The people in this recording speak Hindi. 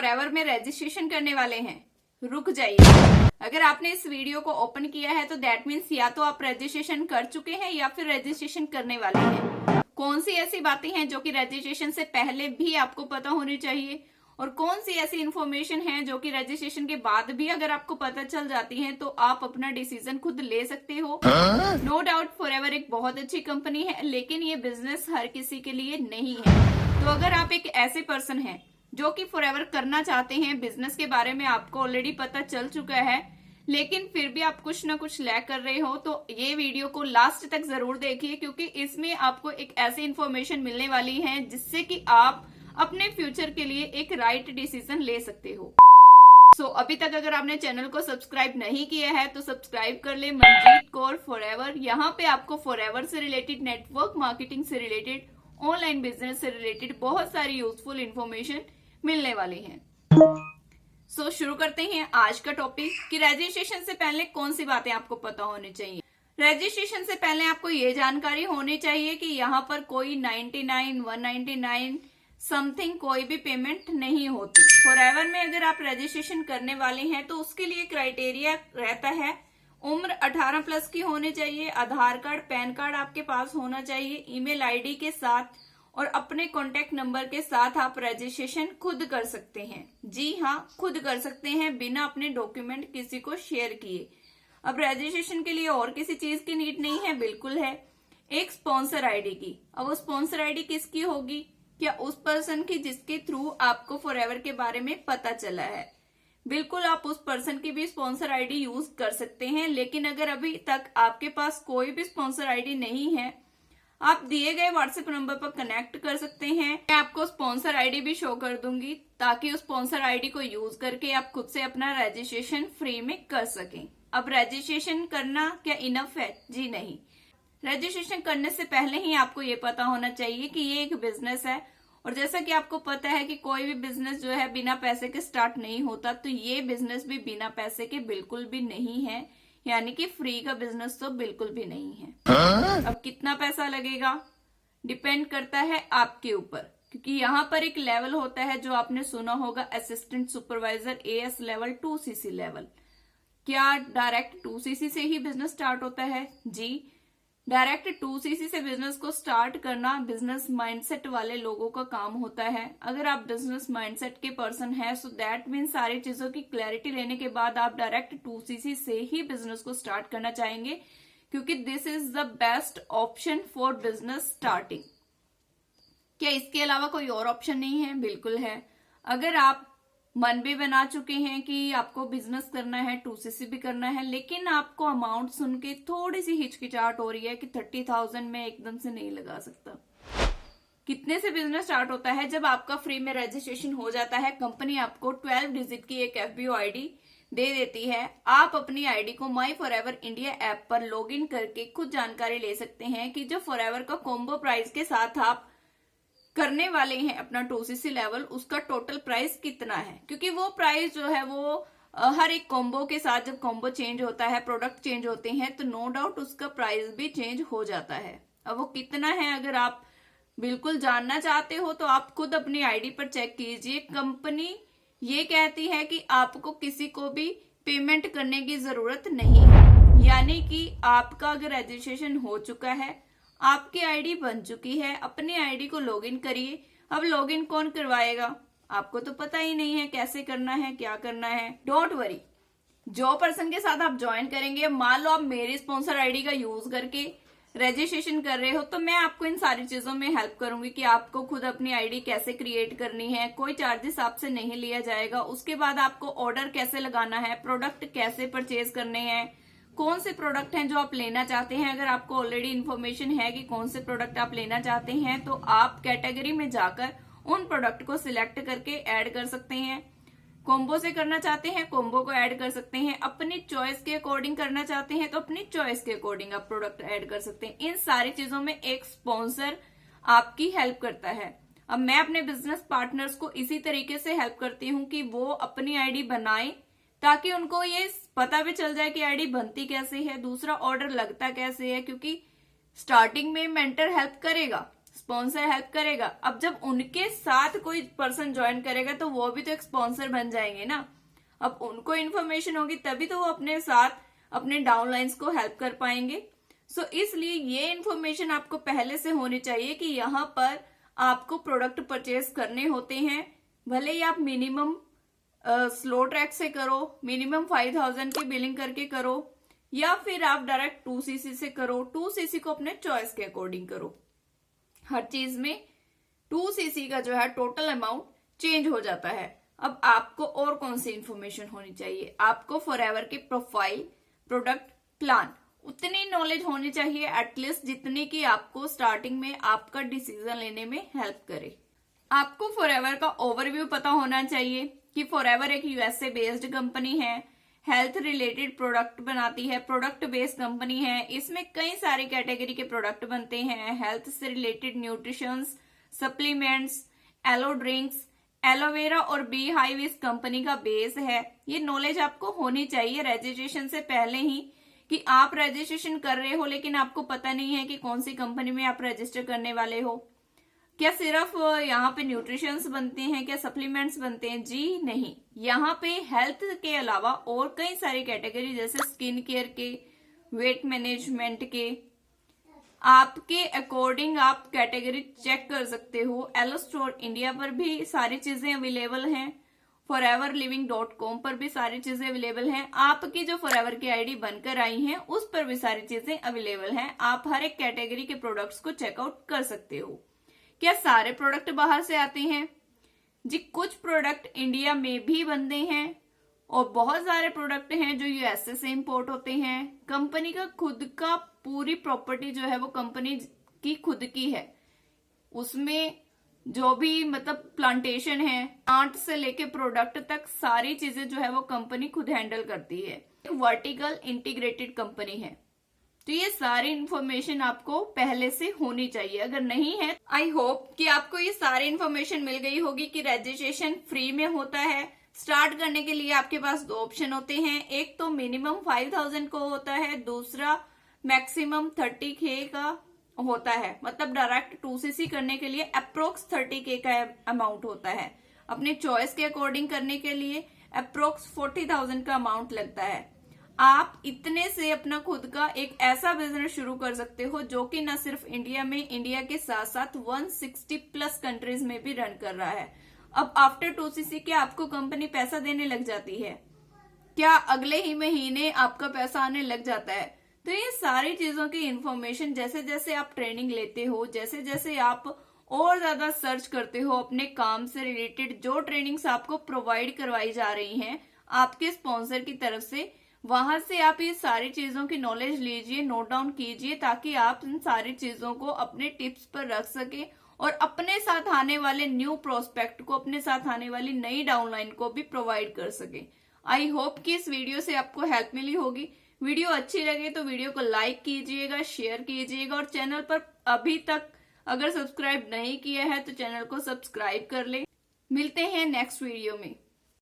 फॉरएवर में रजिस्ट्रेशन करने वाले हैं, रुक जाइए। अगर आपने इस वीडियो को ओपन किया है तो दैट मीन्स या तो आप रजिस्ट्रेशन कर चुके हैं या फिर रजिस्ट्रेशन करने वाले हैं। कौन सी ऐसी बातें हैं जो कि रजिस्ट्रेशन से पहले भी आपको पता होनी चाहिए और कौन सी ऐसी इंफॉर्मेशन है जो कि रजिस्ट्रेशन के बाद भी अगर आपको पता चल जाती है तो आप अपना डिसीजन खुद ले सकते हो। नो डाउट फॉरएवर एक बहुत अच्छी कंपनी है, लेकिन ये बिजनेस हर किसी के लिए नहीं है। तो अगर आप एक ऐसे पर्सन हैं जो कि फॉरएवर करना चाहते हैं, बिजनेस के बारे में आपको ऑलरेडी पता चल चुका है, लेकिन फिर भी आप कुछ ना कुछ लैक कर रहे हो, तो ये वीडियो को लास्ट तक जरूर देखिए, क्योंकि इसमें आपको एक ऐसी इंफॉर्मेशन मिलने वाली है जिससे कि आप अपने फ्यूचर के लिए एक राइट डिसीजन ले सकते हो। सो अभी तक अगर आपने चैनल को सब्सक्राइब नहीं किया है तो सब्सक्राइब कर ले, मनजीत कौर फॉरएवर। यहाँ पे आपको फॉरएवर से रिलेटेड, नेटवर्क मार्केटिंग से रिलेटेड, ऑनलाइन बिजनेस से रिलेटेड बहुत सारी यूजफुल इंफॉर्मेशन मिलने वाली है। सो शुरू करते हैं आज का टॉपिक कि रजिस्ट्रेशन से पहले कौन सी बातें आपको पता होनी चाहिए। रजिस्ट्रेशन से पहले आपको ये जानकारी होनी चाहिए कि यहाँ पर कोई 99, 199 समथिंग कोई भी पेमेंट नहीं होती। फॉरएवर में अगर आप रजिस्ट्रेशन करने वाले हैं तो उसके लिए क्राइटेरिया रहता है, उम्र 18 प्लस की होनी चाहिए, आधार कार्ड, पैन कार्ड आपके पास होना चाहिए, ईमेल आईडी के साथ और अपने कॉन्टेक्ट नंबर के साथ आप रजिस्ट्रेशन खुद कर सकते हैं। जी हाँ, खुद कर सकते हैं बिना अपने डॉक्यूमेंट किसी को शेयर किए। अब रजिस्ट्रेशन के लिए और किसी चीज की नीड नहीं है, बिल्कुल है, एक स्पॉन्सर आईडी की। अब वो स्पॉन्सर आईडी किसकी होगी? क्या उस पर्सन की जिसके थ्रू आपको फॉरएवर के बारे में पता चला है। बिल्कुल आप उस पर्सन की भी स्पॉन्सर आईडी यूज कर सकते हैं, लेकिन अगर अभी तक आपके पास कोई भी स्पॉन्सर आईडी नहीं है, आप दिए गए व्हाट्सएप नंबर पर कनेक्ट कर सकते हैं। मैं आपको स्पॉन्सर आईडी भी शो कर दूंगी ताकि उस स्पॉन्सर आईडी को यूज करके आप खुद से अपना रजिस्ट्रेशन फ्री में कर सकें। अब रजिस्ट्रेशन करना क्या इनफ है? जी नहीं। रजिस्ट्रेशन करने से पहले ही आपको ये पता होना चाहिए कि ये एक बिजनेस है, और जैसा कि आपको पता है कि कोई भी बिजनेस जो है बिना पैसे के स्टार्ट नहीं होता, तो ये बिजनेस भी बिना पैसे के बिल्कुल भी नहीं है, यानी कि फ्री का बिजनेस तो बिल्कुल भी नहीं है। अब कितना पैसा लगेगा डिपेंड करता है आपके ऊपर, क्योंकि यहाँ पर एक लेवल होता है जो आपने सुना होगा, assistant supervisor AS level, 2CC level. क्या डायरेक्ट 2CC से ही बिजनेस स्टार्ट होता है? जी, डायरेक्ट 2CC से बिजनेस को स्टार्ट करना बिजनेस माइंडसेट वाले लोगों का काम होता है। अगर आप बिजनेस माइंडसेट के पर्सन हैं, सो दैट मीन सारी चीजों की क्लैरिटी लेने के बाद आप डायरेक्ट 2CC से ही बिजनेस को स्टार्ट करना चाहेंगे, क्योंकि this is the best option for business starting. क्या इसके अलावा कोई और ऑप्शन नहीं है? बिल्कुल है। अगर आप मन भी बना चुके हैं कि आपको बिजनेस करना है, 2CC भी करना है, लेकिन आपको अमाउंट सुन के थोड़ी सी हिचकिचाहट हो रही है कि 30,000 में एकदम से नहीं लगा सकता। कितने से बिजनेस स्टार्ट होता है? जब आपका फ्री में रजिस्ट्रेशन हो जाता है, कंपनी आपको 12 डिजिट की एक FBO आईडी दे देती है। आप अपनी आईडी को माई फॉरएवर इंडिया ऐप पर लॉग इन करके खुद जानकारी ले सकते हैं कि जो फॉरएवर का कॉम्बो प्राइस के साथ आप करने वाले हैं अपना 2CC लेवल, उसका टोटल प्राइस कितना है। क्योंकि वो प्राइस जो है वो हर एक कॉम्बो के साथ, जब कॉम्बो चेंज होता है, प्रोडक्ट चेंज होते हैं, तो नो डाउट उसका प्राइस भी चेंज हो जाता है। अब वो कितना है, अगर आप बिल्कुल जानना चाहते हो तो आप खुद अपनी आईडी पर चेक कीजिए। कंपनी ये कहती है कि आपको किसी को भी पेमेंट करने की जरूरत नहीं है, यानी कि आपका अगर रजिस्ट्रेशन हो चुका है, आपकी आईडी बन चुकी है, अपनी आईडी को लॉगिन करिए। अब लॉगिन कौन करवाएगा? आपको तो पता ही नहीं है कैसे करना है, क्या करना है। डोंट वरी, जो पर्सन के साथ आप ज्वाइन करेंगे, मान लो आप मेरी स्पॉन्सर आईडी का यूज करके रजिस्ट्रेशन कर रहे हो, तो मैं आपको इन सारी चीजों में हेल्प करूंगी कि आपको खुद अपनी आईडी कैसे क्रिएट करनी है। कोई चार्जेस आपसे नहीं लिया जाएगा। उसके बाद आपको ऑर्डर कैसे लगाना है, प्रोडक्ट कैसे परचेज करने हैं, कौन से प्रोडक्ट हैं जो आप लेना चाहते हैं। अगर आपको ऑलरेडी इन्फॉर्मेशन है कि कौन से प्रोडक्ट आप लेना चाहते हैं, तो आप कैटेगरी में जाकर उन प्रोडक्ट को सिलेक्ट करके ऐड कर सकते हैं। कॉम्बो से करना चाहते हैं, कॉम्बो को ऐड कर सकते हैं। अपनी चॉइस के अकॉर्डिंग करना चाहते हैं तो अपनी चॉइस के अकॉर्डिंग आप प्रोडक्ट ऐड कर सकते हैं। इन सारी चीजों में एक स्पॉन्सर आपकी हेल्प करता है। अब मैं अपने बिजनेस पार्टनर्स को इसी तरीके से हेल्प करती हूँ कि वो अपनी आईडी बनाएं, ताकि उनको ये पता भी चल जाए कि आईडी बनती कैसे है, दूसरा ऑर्डर लगता कैसे है। क्योंकि स्टार्टिंग में मेंटर हेल्प करेगा, स्पॉन्सर हेल्प करेगा। अब जब उनके साथ कोई पर्सन ज्वाइन करेगा तो वो भी तो एक स्पॉन्सर बन जाएंगे ना। अब उनको इन्फॉर्मेशन होगी तभी तो वो अपने साथ अपने डाउनलाइंस को हेल्प कर पाएंगे। सो इसलिए ये इन्फॉर्मेशन आपको पहले से होनी चाहिए कि यहाँ पर आपको प्रोडक्ट परचेज करने होते हैं, भले ही आप मिनिमम स्लो ट्रैक से करो, मिनिमम 5000 की बिलिंग करके करो, या फिर आप डायरेक्ट 2cc से करो। 2cc को अपने चॉइस के अकॉर्डिंग करो। हर चीज में 2cc का जो है टोटल अमाउंट चेंज हो जाता है। अब आपको और कौन सी इंफॉर्मेशन होनी चाहिए? आपको फॉरएवर की प्रोफाइल, प्रोडक्ट प्लान, उतनी नॉलेज होनी चाहिए एटलीस्ट जितनी कि आपको स्टार्टिंग में आपका डिसीजन लेने में हेल्प करे। आपको फॉरएवर का ओवरव्यू पता होना चाहिए कि फॉरएवर एक यूएसए बेस्ड कंपनी है, हेल्थ रिलेटेड प्रोडक्ट बनाती है, प्रोडक्ट बेस्ड कंपनी है। इसमें कई सारी कैटेगरी के प्रोडक्ट बनते हैं, हेल्थ से related nutrition, supplements, aloe drinks, aloe vera और बी हाइव इस कंपनी का बेस है। ये नॉलेज आपको होनी चाहिए रजिस्ट्रेशन से पहले ही, कि आप रजिस्ट्रेशन कर रहे हो लेकिन आपको पता नहीं है कि कौन सी कंपनी में आप रजिस्टर करने वाले हो। क्या सिर्फ यहाँ पे न्यूट्रिशंस बनते हैं, क्या सप्लीमेंट्स बनते हैं? जी नहीं, यहाँ पे हेल्थ के अलावा और कई सारी कैटेगरी जैसे स्किन केयर के, वेट मैनेजमेंट के, आपके अकॉर्डिंग आप कैटेगरी चेक कर सकते हो। एलो स्टोर इंडिया पर भी सारी चीजें अवेलेबल हैं, foreverliving.com पर भी सारी चीजें अवेलेबल हैं। आपकी जो फॉरएवर की आईडी बनकर आई हैं उस पर भी सारी चीजें अवेलेबल हैं। आप हर एक कैटेगरी के प्रोडक्ट्स को चेकआउट कर सकते हो। क्या सारे प्रोडक्ट बाहर से आते हैं? जी, कुछ प्रोडक्ट इंडिया में भी बनते हैं और बहुत सारे प्रोडक्ट हैं जो यूएसए से इंपोर्ट होते हैं। कंपनी का खुद का पूरी प्रॉपर्टी जो है वो कंपनी की खुद की है। उसमें जो भी मतलब प्लांटेशन है, प्लांट से लेके प्रोडक्ट तक सारी चीजें जो है वो कंपनी खुद हैंडल करती है। एक वर्टिकल इंटीग्रेटेड कंपनी है। तो ये सारी इंफॉर्मेशन आपको पहले से होनी चाहिए। अगर नहीं है, आई होप कि आपको ये सारी इंफॉर्मेशन मिल गई होगी कि रजिस्ट्रेशन फ्री में होता है। स्टार्ट करने के लिए आपके पास दो ऑप्शन होते हैं, एक तो मिनिमम 5000 को होता है, दूसरा मैक्सिमम 30K का होता है। मतलब डायरेक्ट 2cc करने के लिए अप्रोक्स 30K का अमाउंट होता है। अपने चॉइस के अकॉर्डिंग करने के लिए अप्रोक्स 40,000 का अमाउंट लगता है। आप इतने से अपना खुद का एक ऐसा बिजनेस शुरू कर सकते हो जो कि न सिर्फ इंडिया में, इंडिया के साथ साथ 160 प्लस कंट्रीज में भी रन कर रहा है। अब आफ्टर 2cc क्या आपको कंपनी पैसा देने लग जाती है? क्या अगले ही महीने आपका पैसा आने लग जाता है? तो ये सारी चीजों की इंफॉर्मेशन जैसे जैसे आप ट्रेनिंग लेते हो, जैसे जैसे आप और ज्यादा सर्च करते हो अपने काम से रिलेटेड, जो ट्रेनिंग्स आपको प्रोवाइड करवाई जा रही हैं आपके स्पॉन्सर की तरफ से, वहां से आप ये सारी चीजों की नॉलेज लीजिए, नोट डाउन कीजिए, ताकि आप इन सारी चीजों को अपने टिप्स पर रख सके और अपने साथ आने वाले न्यू प्रोस्पेक्ट को, अपने साथ आने वाली नई डाउनलाइन को भी प्रोवाइड कर सके। आई होप कि इस वीडियो से आपको हेल्प मिली होगी। वीडियो अच्छी लगे तो वीडियो को लाइक कीजिएगा, शेयर कीजिएगा और चैनल पर अभी तक अगर सब्सक्राइब नहीं किया है तो चैनल को सब्सक्राइब कर ले। मिलते हैं नेक्स्ट वीडियो में।